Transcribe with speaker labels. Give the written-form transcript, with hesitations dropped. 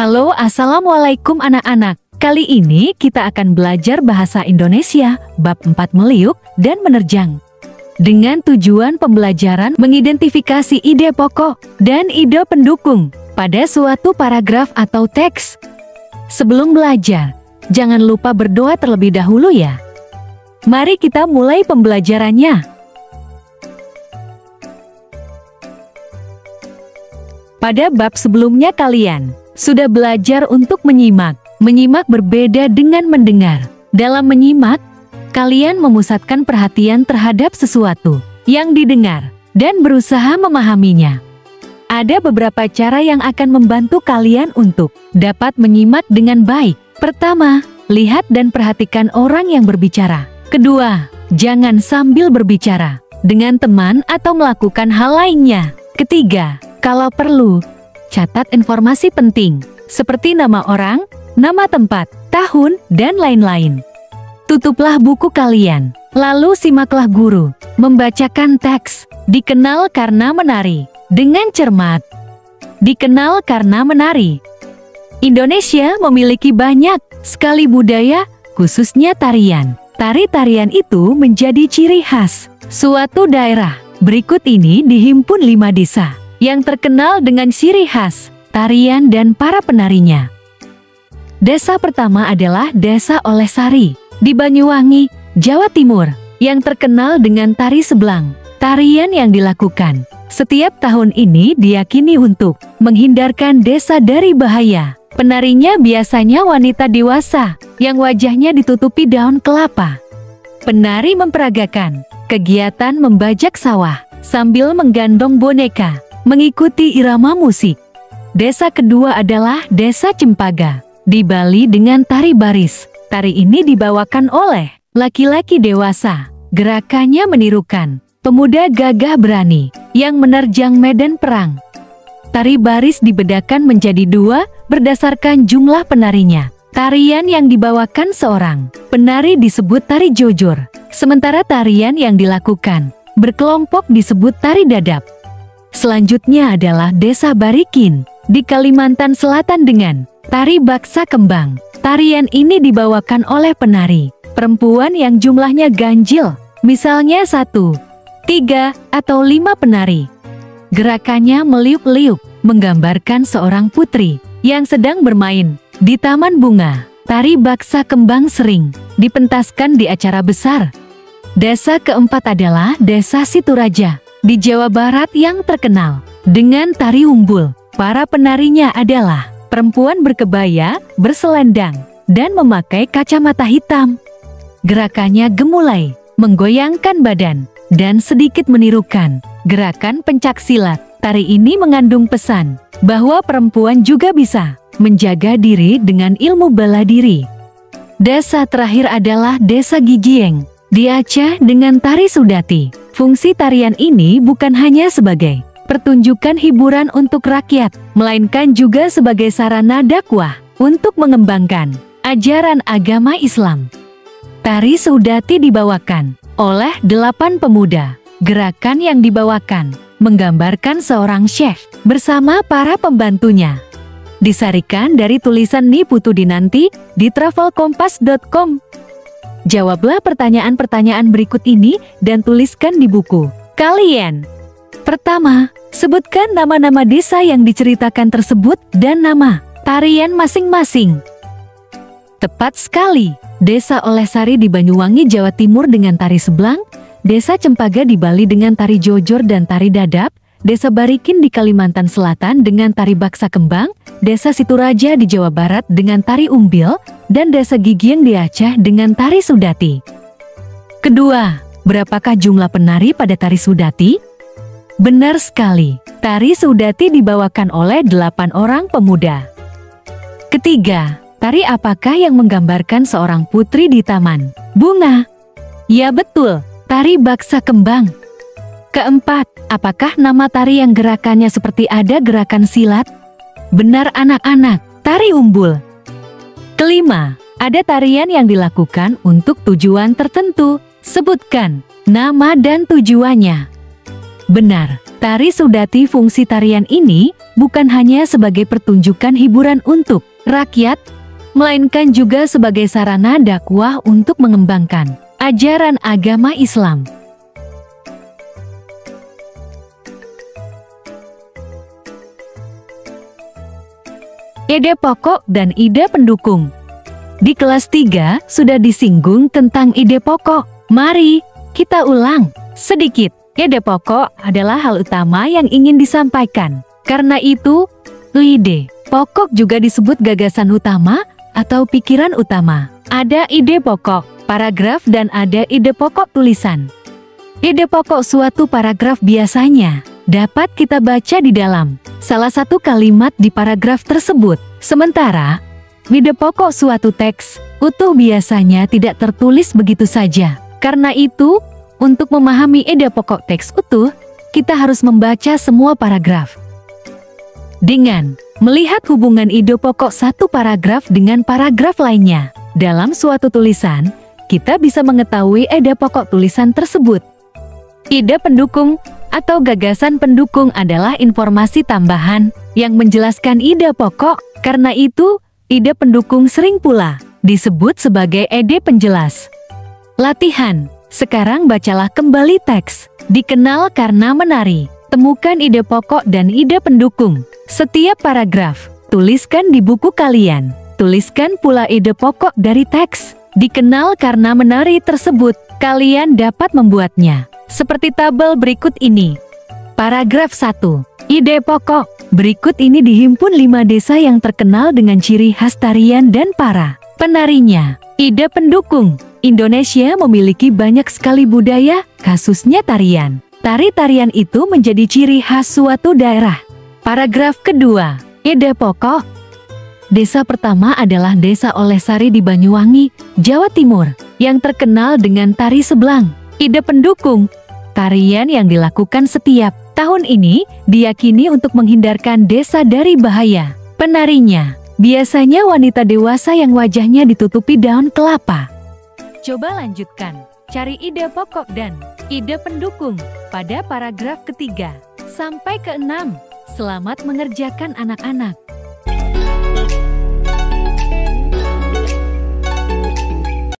Speaker 1: Halo, assalamualaikum anak-anak. Kali ini kita akan belajar bahasa Indonesia, bab 4 meliuk dan menerjang. Dengan tujuan pembelajaran mengidentifikasi ide pokok dan ide pendukung pada suatu paragraf atau teks. Sebelum belajar, jangan lupa berdoa terlebih dahulu ya. Mari kita mulai pembelajarannya. Pada bab sebelumnya kalian sudah belajar untuk menyimak. Menyimak berbeda dengan mendengar. Dalam menyimak, kalian memusatkan perhatian terhadap sesuatu yang didengar dan berusaha memahaminya. Ada beberapa cara yang akan membantu kalian untuk dapat menyimak dengan baik. Pertama, lihat dan perhatikan orang yang berbicara. Kedua, jangan sambil berbicara dengan teman atau melakukan hal lainnya. Ketiga, kalau perlu, catat informasi penting seperti nama orang, nama tempat, tahun, dan lain-lain. Tutuplah buku kalian, lalu simaklah guru membacakan teks. Dikenal karena menari dengan cermat. Dikenal karena menari. Indonesia memiliki banyak sekali budaya, khususnya tarian. Tari-tarian itu menjadi ciri khas suatu daerah. Berikut ini dihimpun 5 desa yang terkenal dengan ciri khas tarian dan para penarinya. Desa pertama adalah Desa Olesari di Banyuwangi, Jawa Timur, yang terkenal dengan tari sebelang. Tarian yang dilakukan setiap tahun ini diyakini untuk menghindarkan desa dari bahaya. Penarinya biasanya wanita dewasa yang wajahnya ditutupi daun kelapa. Penari memperagakan kegiatan membajak sawah sambil menggandong boneka, mengikuti irama musik. Desa kedua adalah Desa Cempaka di Bali dengan tari baris. Tari ini dibawakan oleh laki-laki dewasa. Gerakannya menirukan pemuda gagah berani yang menerjang medan perang. Tari baris dibedakan menjadi 2 berdasarkan jumlah penarinya. Tarian yang dibawakan seorang penari disebut tari jojor, sementara tarian yang dilakukan berkelompok disebut tari dadap. Selanjutnya adalah Desa Barikin di Kalimantan Selatan dengan tari baksa kembang. Tarian ini dibawakan oleh penari perempuan yang jumlahnya ganjil, misalnya 1, 3, atau 5 penari. Gerakannya meliuk-liuk, menggambarkan seorang putri yang sedang bermain di taman bunga. Tari baksa kembang sering dipentaskan di acara besar. Desa keempat adalah Desa Situraja di Jawa Barat yang terkenal dengan tari umbul. Para penarinya adalah perempuan berkebaya, berselendang, dan memakai kacamata hitam. Gerakannya gemulai, menggoyangkan badan, dan sedikit menirukan gerakan pencaksilat. Tari ini mengandung pesan bahwa perempuan juga bisa menjaga diri dengan ilmu bela diri. Desa terakhir adalah Desa Gigieng di Aceh dengan tari Sudati. Fungsi tarian ini bukan hanya sebagai pertunjukan hiburan untuk rakyat, melainkan juga sebagai sarana dakwah untuk mengembangkan ajaran agama Islam. Tari Sudati dibawakan oleh 8 pemuda. Gerakan yang dibawakan menggambarkan seorang chef bersama para pembantunya. Disarikan dari tulisan Niputu Dinanti di travelkompas.com. Jawablah pertanyaan-pertanyaan berikut ini dan tuliskan di buku kalian. Pertama, sebutkan nama-nama desa yang diceritakan tersebut dan nama tarian masing-masing. Tepat sekali. Desa Olesari di Banyuwangi, Jawa Timur dengan tari sebelang, Desa Cempaka di Bali dengan tari jojor dan tari dadap, Desa Barikin di Kalimantan Selatan dengan tari baksa kembang, Desa Situraja di Jawa Barat dengan tari umbil, dan Desa Gigieng di Aceh dengan tari Sudati. Kedua, berapakah jumlah penari pada tari Sudati? Benar sekali, tari Sudati dibawakan oleh 8 orang pemuda. Ketiga, tari apakah yang menggambarkan seorang putri di taman bunga? Ya betul, tari baksa kembang. Keempat, apakah nama tari yang gerakannya seperti ada gerakan silat? Benar anak-anak, tari umbul. Kelima, ada tarian yang dilakukan untuk tujuan tertentu. Sebutkan nama dan tujuannya. Benar, tari Sudati fungsi tarian ini bukan hanya sebagai pertunjukan hiburan untuk rakyat, melainkan juga sebagai sarana dakwah untuk mengembangkan ajaran agama Islam. Ide pokok dan ide pendukung. Di kelas 3 sudah disinggung tentang ide pokok. Mari kita ulang sedikit. Ide pokok adalah hal utama yang ingin disampaikan. Karena itu, ide pokok juga disebut gagasan utama atau pikiran utama. Ada ide pokok paragraf dan ada ide pokok tulisan. Ide pokok suatu paragraf biasanya dapat kita baca di dalam salah satu kalimat di paragraf tersebut. Sementara, ide pokok suatu teks utuh biasanya tidak tertulis begitu saja. Karena itu, untuk memahami ide pokok teks utuh, kita harus membaca semua paragraf. Dengan melihat hubungan ide pokok satu paragraf dengan paragraf lainnya dalam suatu tulisan, kita bisa mengetahui ide pokok tulisan tersebut. Ide pendukung atau gagasan pendukung adalah informasi tambahan yang menjelaskan ide pokok. Karena itu, ide pendukung sering pula disebut sebagai ide penjelas. Latihan. Sekarang bacalah kembali teks. Dikenal karena menari. Temukan ide pokok dan ide pendukung. Setiap paragraf, tuliskan di buku kalian. Tuliskan pula ide pokok dari teks. Dikenal karena menari tersebut, kalian dapat membuatnya seperti tabel berikut ini. Paragraf 1. Ide pokok. Berikut ini dihimpun 5 desa yang terkenal dengan ciri khas tarian dan para penarinya. Ide pendukung. Indonesia memiliki banyak sekali budaya, khususnya tarian. Tari-tarian itu menjadi ciri khas suatu daerah. Paragraf kedua. Ide pokok. Desa pertama adalah Desa Olehsari di Banyuwangi, Jawa Timur, yang terkenal dengan tari sebelang. Ide pendukung. Tarian yang dilakukan setiap tahun ini diyakini untuk menghindarkan desa dari bahaya. Penarinya biasanya wanita dewasa yang wajahnya ditutupi daun kelapa. Coba lanjutkan, cari ide pokok dan ide pendukung pada paragraf ketiga sampai ke-6. Selamat mengerjakan anak-anak.